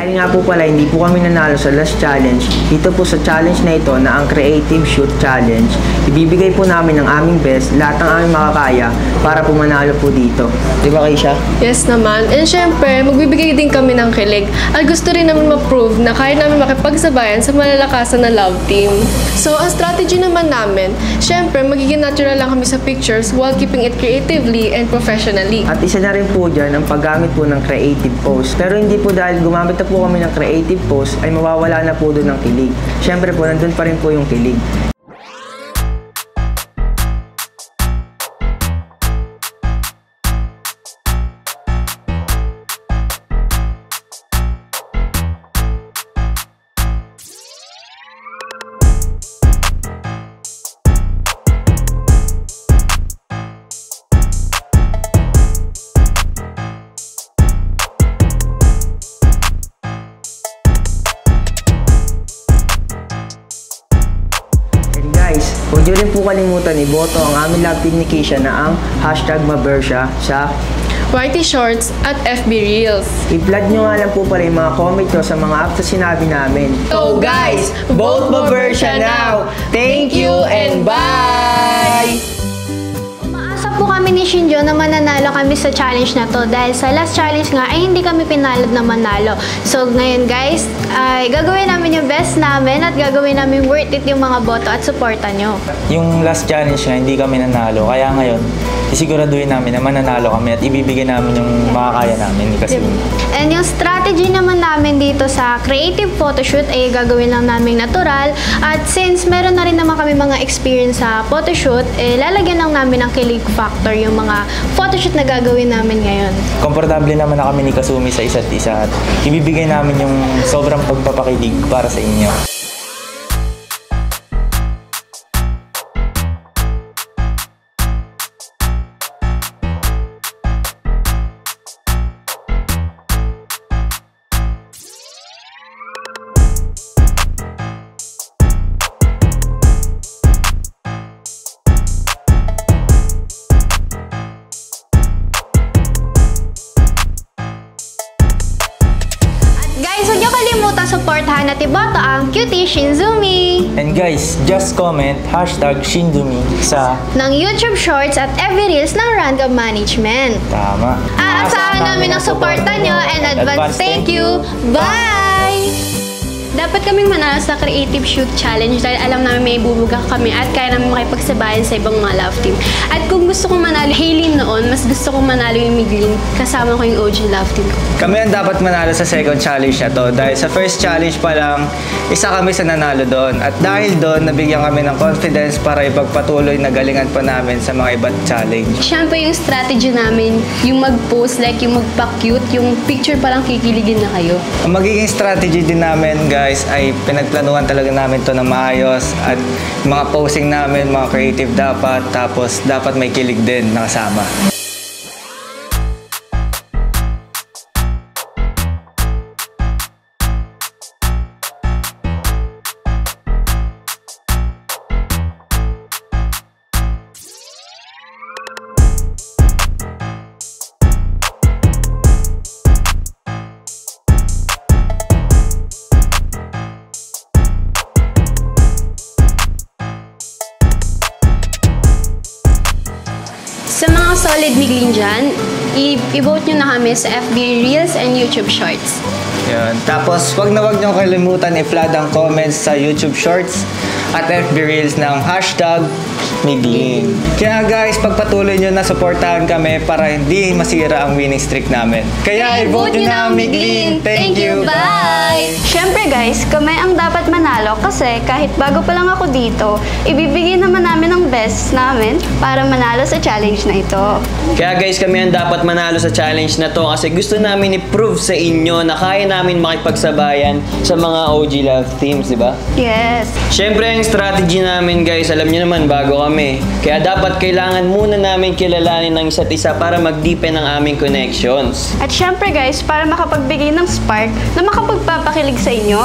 Dahil nga po pala hindi po kami nanalo sa last challenge, dito po sa challenge na ito na ang Creative Shoot Challenge, ibibigay po namin ng aming best, lahat ng aming makakaya para po manalo po dito. Di ba, Keisha? Yes naman. And syempre, magbibigay din kami ng kilig. At gusto rin namin ma-prove na kaya namin makipagsabayan sa malalakasan na love team. So, ang strategy naman namin, syempre, magiging natural lang kami sa pictures while keeping it creatively and professionally. At isa na rin po dyan ang paggamit po ng creative pose. Pero hindi po dahil gumamit na po kami ng creative pose ay mawawala na po doon ng kilig. Syempre po, nandun pa rin po yung kilig. Guys, huwag nyo rin po kalimutan iboto ang aming love team ni Keisha na ang #Mabersha sa YT Shorts at FB Reels. I-flood nyo nga lang po pala yung mga comment nyo sa mga apps na sinabi namin. So guys, vote Mabersha now! Thank you and bye! Umaasa po kami ni Shinjo na mananalo kami sa challenge na to dahil sa last challenge nga ay hindi kami pinalad na manalo. So ngayon guys, ay gagawin namin yung best namin at gagawin namin worth it yung mga boto at suporta nyo. Yung last challenge nga, hindi kami nanalo. Kaya ngayon, isiguraduhin namin na mananalo kami at ibibigay namin yung makakaya namin kasi. And yung strategy naman namin dito sa creative photoshoot ay gagawin lang namin natural. At since meron na rin naman kami mga experience sa photoshoot, lalagyan lang namin ng kilig factor yung mga photoshoot na gagawin namin ngayon. Komportable naman na kami ni Kasumi sa isa't isa at ibibigay namin yung sobrang pagpapakilig para sa inyo. Guys, huwag niyo kalimutan supportahan at iboto ang Cutie Shinzumi And guys, just comment #Shindumi sa ng YouTube Shorts at FB Reels ng Random Management. Tama. Aasahan namin ang suporta nyo and advance thank you. Bye! Dapat kaming manalo sa Creative Shoot Challenge dahil alam namin may bubuga kami at kaya namin makipagsabayan sa ibang mga love team. At kung gusto kong manalo Hailey noon, mas gusto kong manalo yung Miglin kasama ko yung OG love team ko. Kami ang dapat manalo sa second challenge na to dahil sa first challenge pa lang, isa kami sa nanalo doon. At dahil doon, nabigyan kami ng confidence para ipagpatuloy na galingan pa namin sa mga iba't challenge. Siyempre yung strategy namin, yung mag-post, like yung magpa-cute, yung picture pa lang kikiligin na kayo. Ang magiging strategy din namin guys ay pinagplanuhan talaga namin to na maayos at mga posing namin, mga creative dapat, tapos dapat may kilig din nakasama. Sa mga solid Miglin dyan, i-vote nyo na kami sa FB Reels and YouTube Shorts. Yun. Tapos, wag nyo kalimutan i-flood ang comments sa YouTube Shorts at FB Reels ng #Miglin. Kaya guys, pagpatuloy nyo na supportahan kami para hindi masira ang winning streak namin. Kaya i-vote nyo na ang Miglin. Thank you. Bye! Siyempre guys, kami ang dapat manalo kasi kahit bago pa lang ako dito, ibibigay naman namin ang best namin para manalo sa challenge na ito. Kaya guys, kami ang dapat manalo sa challenge na to kasi gusto namin i-prove sa inyo na kaya namin makipagsabayan sa mga OG love teams, di ba? Yes. Siyempre, ang strategy namin guys, alam niyo naman, bago kami. Kaya dapat kailangan muna namin kilalanin ng isa't isa para mag-deepen ang aming connections. At syempre guys, para makapagbigay ng spark na makapagpapakilig sa inyo.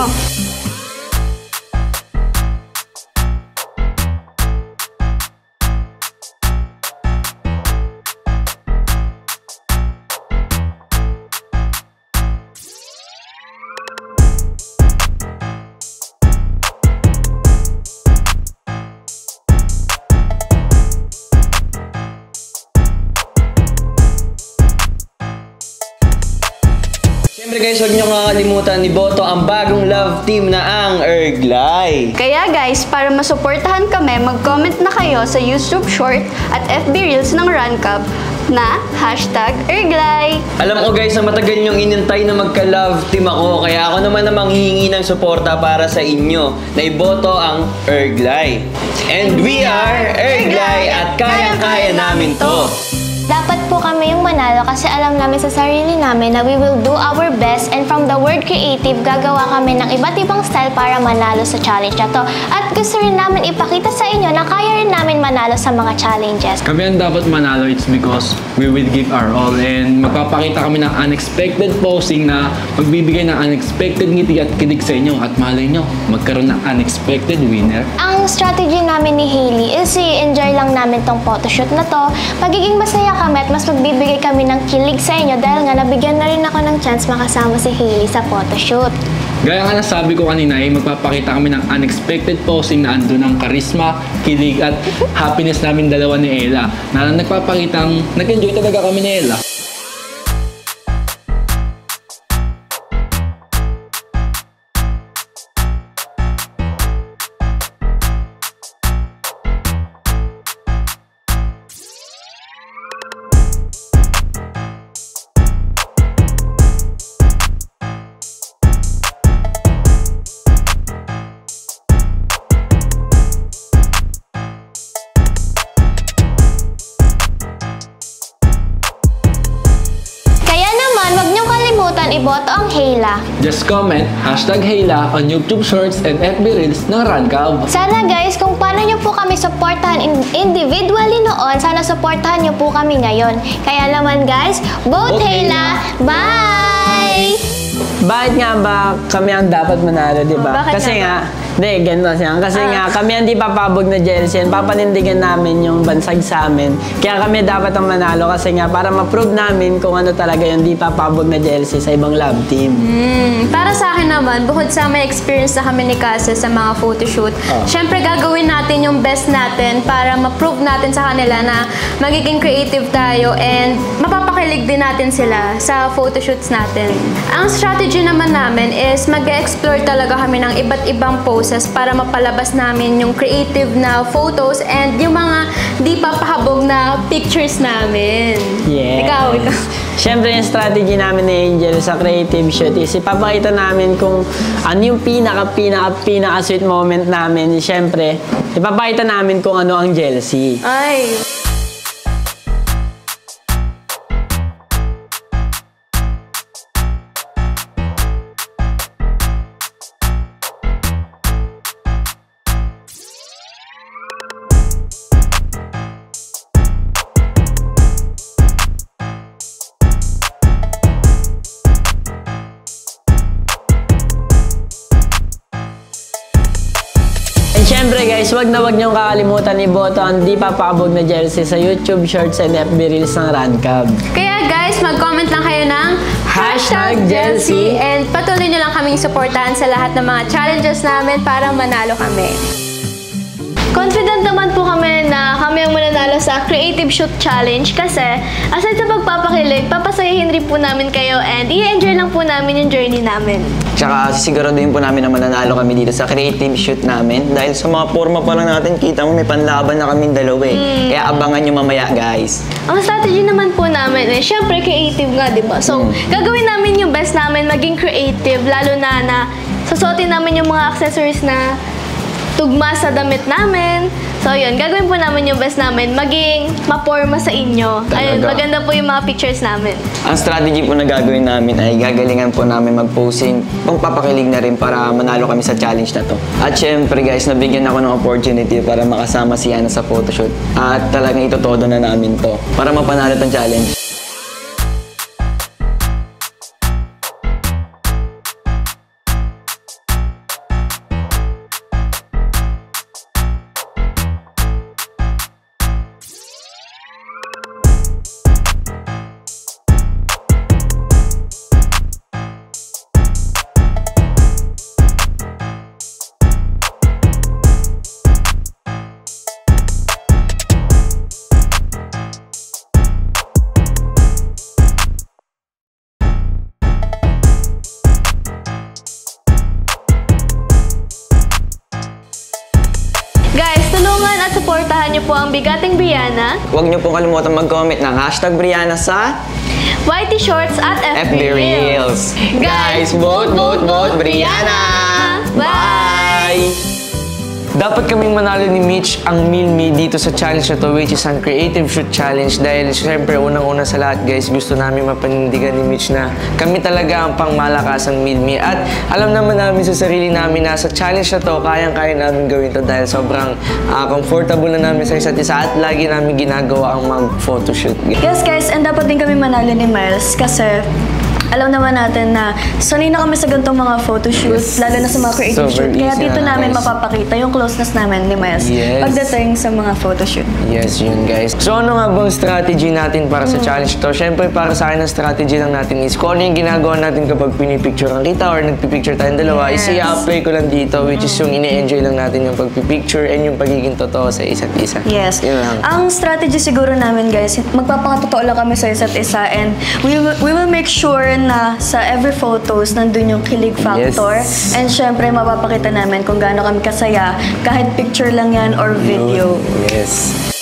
Siyempre guys, huwag niyo kakalimutan iboto ang bagong love team na ang Erglay. Kaya guys, para masuportahan kami, mag-comment na kayo sa YouTube Short at FB Reels ng Runcab na #Erglay. Alam ko guys na matagal niyong inintay na magka-love team ako, kaya ako naman namang hihingi ng suporta para sa inyo na iboto ang Erglay. And we are Erglay at kayang-kaya namin to. Dapat po kami yung manalo kasi alam namin sa sarili namin na we will do our best, and from the word creative, gagawa kami ng iba't ibang style para manalo sa challenge na to. At gusto rin namin ipakita sa inyo na kaya rin namin manalo sa mga challenges. Kami ang dapat manalo, it's because we will give our all, and magpapakita kami ng unexpected posing na magbibigay ng unexpected ngiti at kilig sa inyo, at malay nyo, magkaroon ng unexpected winner. Ang strategy namin ni Hailey is i-enjoy lang namin tong photoshoot na to. Magiging masaya kami at mas magbibigay kami ng kilig sa inyo dahil nga nabigyan na rin ako ng chance makasama si Hailey sa photoshoot. Gaya nga nasabi ko kanina, magpapakita kami ng unexpected posing na ando ng karisma, kilig at happiness namin dalawa ni Ella, na nagpapakitang nag-enjoy talaga kami ni Ella. Iboto ang Hayla. Just comment #Hayla on YouTube Shorts and FB Reels ng Runcab. Sana guys, kung paano nyo po kami supportahan individually noon, sana supportahan nyo po kami ngayon. Kaya naman guys, vote Hayla! Bye! Bakit nga ba kami ang dapat manalo, di ba? Bakit Kasi nga hindi, ganun siya. Kasi nga, kami ang di papabog na jersey. Papanindigan namin yung bansag sa amin. Kaya kami dapat ang manalo kasi nga, para ma-prove namin kung ano talaga yung di papabog na jersey sa ibang love team. Para sa akin naman, bukod sa may experience na kami ni Casa sa mga photoshoot, syempre gagawin natin yung best natin para ma-prove natin sa kanila na magiging creative tayo and mapapakilig din natin sila sa photoshoots natin. Ang strategy naman namin is mag-explore talaga kami ng iba't ibang poses para mapalabas namin yung creative na photos and yung mga di papahabog na pictures namin. Yes. Ikaw. Siyempre yung strategy namin ni Angel sa creative shoot is ipapakita namin kung ano yung pinaka sweet moment namin. Siyempre, ipapakita namin kung ano ang jealousy. Ay. Siyempre guys, wag niyong kakalimutan iboto ang di papakabog na jersey sa YouTube Shorts and FB Reels ng Runcab. Kaya guys, mag-comment lang kayo ng #Jealousy and patuloy nyo lang kaming supportahan sa lahat ng mga challenges namin para manalo kami. Confident naman po kami na kami ang mananalo sa Creative Shoot Challenge kasi aside sa pagpapakilig, papasayahin rin po namin kayo and i-enjoy lang po namin yung journey namin. Tsaka siguraduhin po namin na mananalo kami dito sa creative shoot namin dahil sa mga forma pa lang natin, kita mo may panlaban na kaming dalawa eh. Kaya abangan nyo mamaya guys. Ang strategy naman po namin eh, syempre creative nga, di ba? So, gagawin namin yung best namin maging creative, lalo na susuotin namin yung mga accessories na tugma sa damit namin. So, yun. Gagawin po namin yung best namin maging maporma sa inyo. Ayun, maganda po yung mga pictures namin. Ang strategy po na gagawin namin ay gagalingan po namin mag-posing pangpapakilig na rin para manalo kami sa challenge na to. At syempre guys, nabigyan ako ng opportunity para makasama si Yana sa photoshoot. At talagang itotodo na namin to para mapanalo tong challenge. suportahan niyo po ang Bigating Brianna, Huwag niyo pong kalimutan mag-comment ng hashtag Brianna sa Whitey Shorts at FB Reels. Guys, vote, vote, vote, Brianna! Bye! Dapat kaming manalo ni Mitch ang Meal Me dito sa challenge na to, which is ang Creative Shoot Challenge. Dahil syempre, unang-una sa lahat guys, gusto namin mapanindigan ni Mitch na kami talaga ang pangmalakasang Meal Me. At alam naman namin sa sarili namin na sa challenge na to, kayang-kaya namin gawin to dahil sobrang comfortable na namin sa isa't isa at lagi namin ginagawa ang mag-photoshoot. Yes guys, and dapat din kami manalo ni Miles kasi alam naman natin na sanay na kami sa ganitong mga photoshoot, lalo na sa mga creative Super shoot. Kaya easy dito na, namin guys. mapapakita yung closeness namin ni Miles pagdating sa mga photoshoot. Yes, yun guys. So ano nga bang strategy natin para sa challenge to? Siyempre para sa akin ang strategy lang natin is kung ano yung ginagawa natin kapag pinipicturean kita or nagpipicture tayong dalawa, is i-apply ko lang dito, which is yung ine-enjoy lang natin yung pagpipicture and yung pagiging totoo sa isa't isa. Yes. Yun lang. Ang strategy siguro namin guys, magpapakatotoo lang kami sa isa't isa and we will make sure na sa every photos nandun yung kilig factor. Yes. And syempre mapapakita namin kung gaano kami kasaya kahit picture lang yan or video. Yes.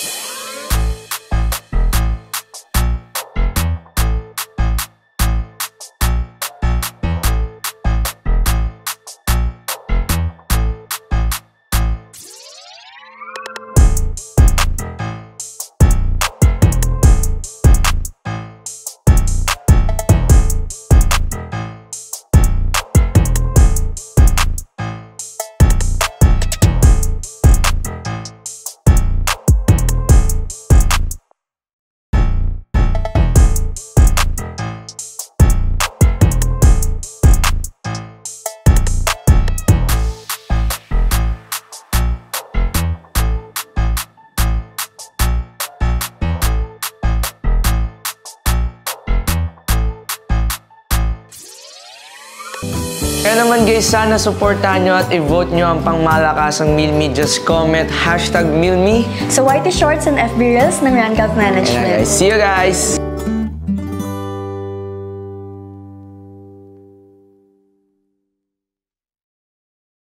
Kaya naman guys, sana supportahan nyo at i-vote nyo ang pangmalakasang Meal Me. Just comment hashtag Meal Me. So Whitey Shorts and FB Reels ng Rancalf And Management. guys, see you guys!